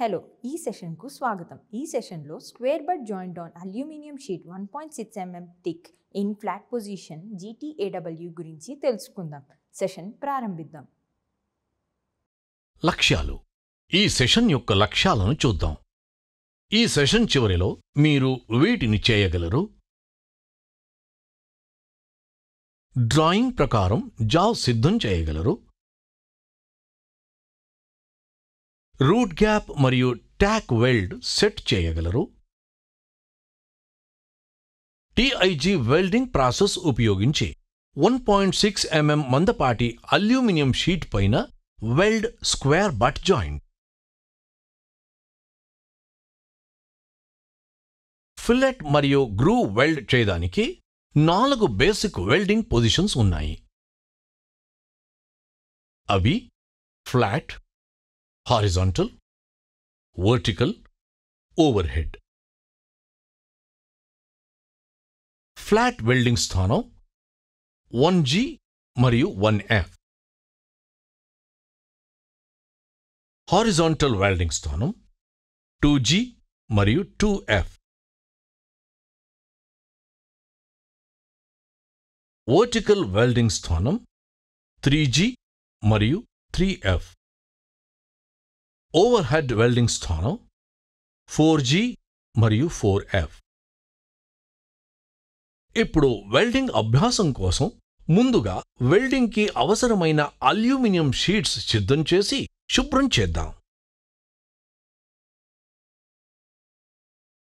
Hello, ఈ సెషన్కు స్వాగతం. ఈ సెషన్లో square butt joint on aluminium sheet 1.6 mm thick in flat position GTAW గురించి తెలుసుకుందాం. సెషన్ ప్రారంభిద్దాం. లక్ష్యాలు. ఈ సెషన్ యొక్క లక్ష్యాలను చూద్దాం. ఈ సెషన్ చివరిలో మీరు వీటిని చేయగలరు: డ్రాయింగ్ ప్రకారం జావ్ సిద్ధం చేయగలరు, రూట్ గ్యాప్ మరియు ట్యాక్ వెల్డ్ సెట్ చేయగలరు, TIG వెల్డింగ్ ప్రాసెస్ ఉపయోగించి 1.6 mm మందపాటి అల్యూమినియం షీట్ పైన weld square butt joint, fillet మరియు గ్రూవ్ వెల్డ్ చేయడానికి 4 బేసిక్ వెల్డింగ్ పొజిషన్స్ ఉన్నాయి. అవి flat, horizontal, vertical, overhead. Flat welding స్థానం 1G మరియు 1F. హారిజాంటల్ వెల్డింగ్ స్థానం 2G మరియు 2F. వర్టికల్ వెల్డింగ్ స్థానం 3G మరియు 3F. ఓవర్హెడ్ వెల్డింగ్ స్థానం 4G మరియు 4F. ఇప్పుడు వెల్డింగ్ అభ్యాసం కోసం ముందుగా వెల్డింగ్కి అవసరమైన అల్యూమినియం షీట్స్ సిద్ధం చేసి శుభ్రం చేద్దాం.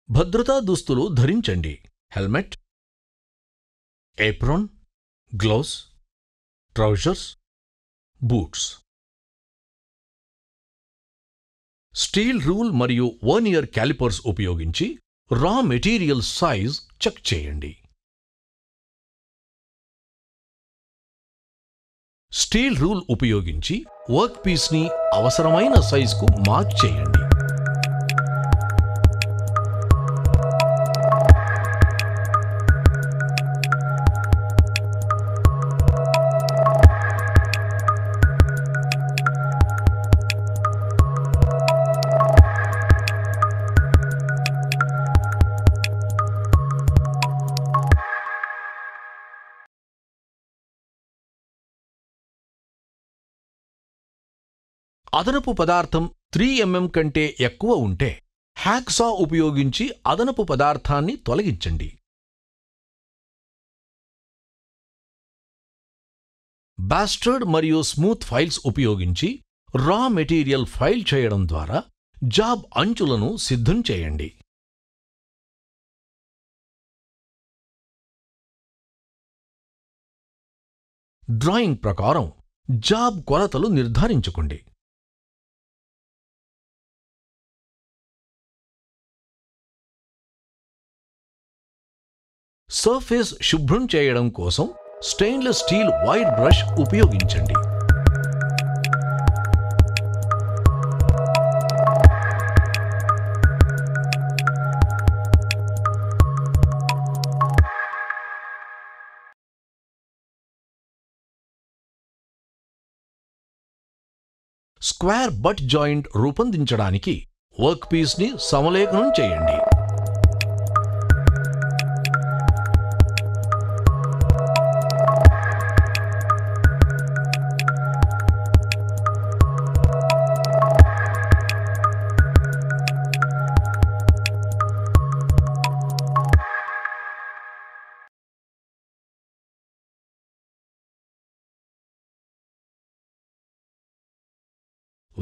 భద్రతా దుస్తులు ధరించండి: helmet, apron, gloves, trousers, boots. Steel rule మరియు వర్నియర్ క్యాలిపర్స్ ఉపయోగించి రా మెటీరియల్ సైజ్ చెక్ చేయండి. స్టీల్ రూల్ ఉపయోగించి వర్క్ పీస్ని అవసరమైన సైజుకు మార్క్ చేయండి. అదనపు పదార్థం 3 mm కంటే ఎక్కువ ఉంటే హ్యాక్సా ఉపయోగించి అదనపు పదార్థాన్ని తొలగించండి. బాస్టర్డ్ మరియు స్మూత్ ఫైల్స్ ఉపయోగించి రా మెటీరియల్ ఫైల్ చేయడం ద్వారా జాబ్ అంచులను సిద్ధం చేయండి. డ్రాయింగ్ ప్రకారం జాబ్ కొలతలు నిర్ధారించుకోండి. సర్ఫేస్ శుభ్రం చేయడం కోసం స్టెయిన్లెస్ స్టీల్ వైట్ బ్రష్ ఉపయోగించండి. స్క్వేర్ బట్ జాయింట్ రూపొందించడానికి వర్క్ పీస్ని సమలేఖనం చేయండి.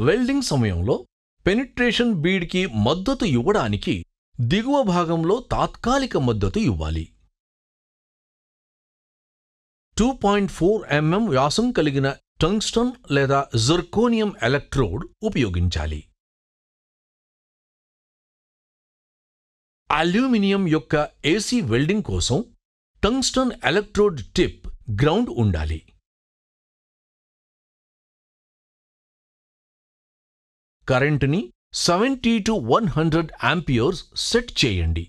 వెల్డింగ్ సమయంలో పెనిట్రేషన్ బీడ్కి మద్దతు ఇవ్వడానికి దిగువ భాగంలో తాత్కాలిక మద్దతు ఇవ్వాలి. 2.4 mm వ్యాసం కలిగిన టంగ్స్టన్ లేదా జిర్కోనియం ఎలక్ట్రోడ్ ఉపయోగించాలి. అల్యూమినియం యొక్క AC వెల్డింగ్ కోసం టంగ్స్టన్ ఎలక్ట్రోడ్ టిప్ గ్రౌండ్ ఉండాలి. కరెంటుని 70 to 100 amperes సెట్ చేయండి.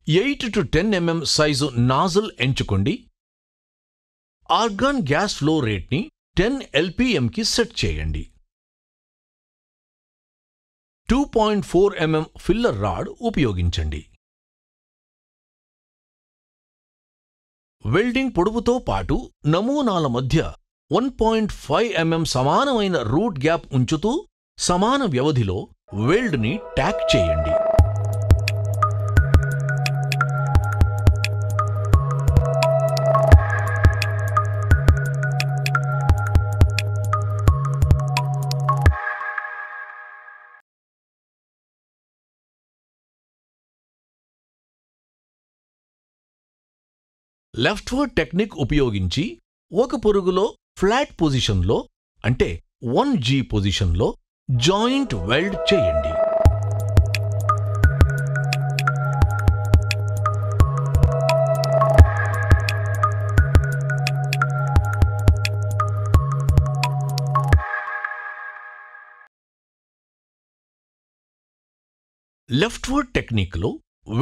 8 to 10 mm సైజు నాజిల్ ఎంచుకోండి. ఆర్గాన్ గ్యాస్ ఫ్లో రేట్ని 10 LPMకి సెట్ చేయండి. 2.4 mm ఫిల్లర్ రాడ్ ఉపయోగించండి. వెల్డింగ్ పొడవుతో పాటు నమూనాల మధ్య 1.5 mm సమానమైన రూట్ గ్యాప్ ఉంచుతూ సమాన వ్యవధిలో వెల్డ్ని ట్యాక్ చేయండి. లెఫ్ట్వర్డ్ టెక్నిక్ ఉపయోగించి ఒక పొరుగులో ఫ్లాట్ పొజిషన్లో అంటే 1G పొజిషన్లో జాయింట్ వెల్డ్ చేయండి. లెఫ్ట్వర్డ్ టెక్నిక్లో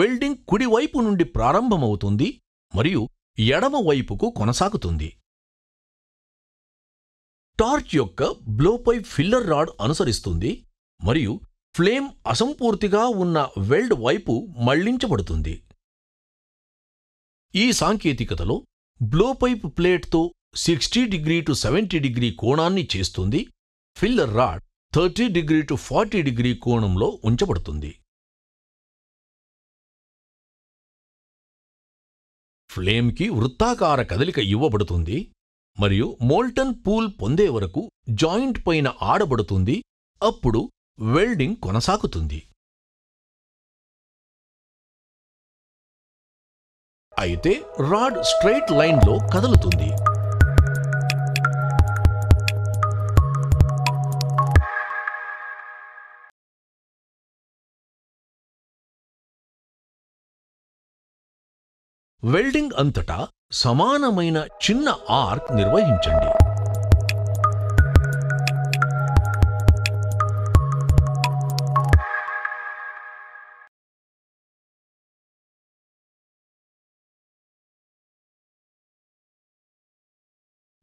వెల్డింగ్ కుడివైపు నుండి ప్రారంభమవుతుంది మరియు ఎడమ వైపుకు కొనసాగుతుంది. టార్చ్ యొక్క బ్లోపైప్ ఫిల్లర్ రాడ్ అనుసరిస్తుంది మరియు ఫ్లేమ్ అసంపూర్తిగా ఉన్న వెల్డ్ వైపు మళ్లించబడుతుంది. ఈ సాంకేతికతలో బ్లోపైప్ ప్లేట్తో 60° to 70° కోణాన్ని చేస్తుంది. ఫిల్లర్ రాడ్ 30° to 40° కోణంలో ఉంచబడుతుంది. ఫ్లేమ్కి వృత్తాకార కదలిక ఇవ్వబడుతుంది మరియు మోల్టన్ పూల్ పొందే వరకు జాయింట్ పైన ఆడబడుతుంది. అప్పుడు వెల్డింగ్ కొనసాగుతుంది. అయితే రాడ్ స్ట్రెయిట్ లైన్లో కదులుతుంది. వెల్డింగ్ అంతటా సమానమైన చిన్న ఆర్క్ నిర్వహించండి.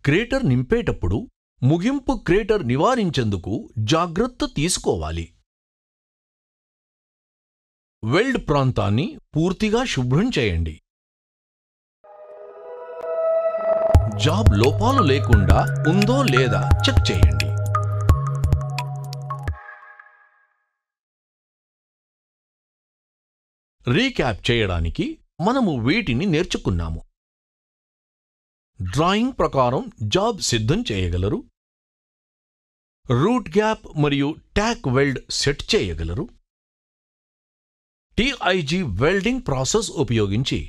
క్రేటర్ నింపేటప్పుడు ముగింపు క్రేటర్ నివారించేందుకు జాగ్రత్త తీసుకోవాలి. వెల్డ్ ప్రాంతాన్ని పూర్తిగా శుభ్రం చేయండి. జాబ్ లోపాలు లేకుండా ఉందో లేదా చెక్ చేయండి. రీక్యాప్ చేయడానికి మనము వీటిని నేర్చుకున్నాము. డ్రాయింగ్ ప్రకారం జాబ్ సిద్ధం చేయగలరు. రూట్ గ్యాప్ మరియు ట్యాక్ వెల్డ్ సెట్ చేయగలరు. TIG వెల్డింగ్ ప్రాసెస్ ఉపయోగించి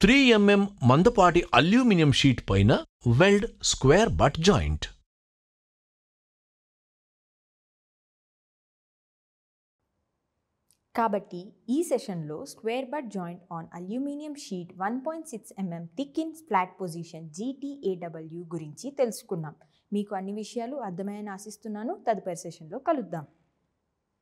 3 mm మందపాటి అల్యూమినియం షీట్ పైన వెల్డ్ స్క్వేర్ బట్ జాయింట్. కాబట్టి ఈ సెషన్లో square butt joint on aluminium sheet 1.6 mm thick in flat position GTAW గురించి తెలుసుకున్నాం. మీకు అన్ని విషయాలు అర్థమయ్యని ఆశిస్తున్నాను. తదుపరి సెషన్లో కలుద్దాం.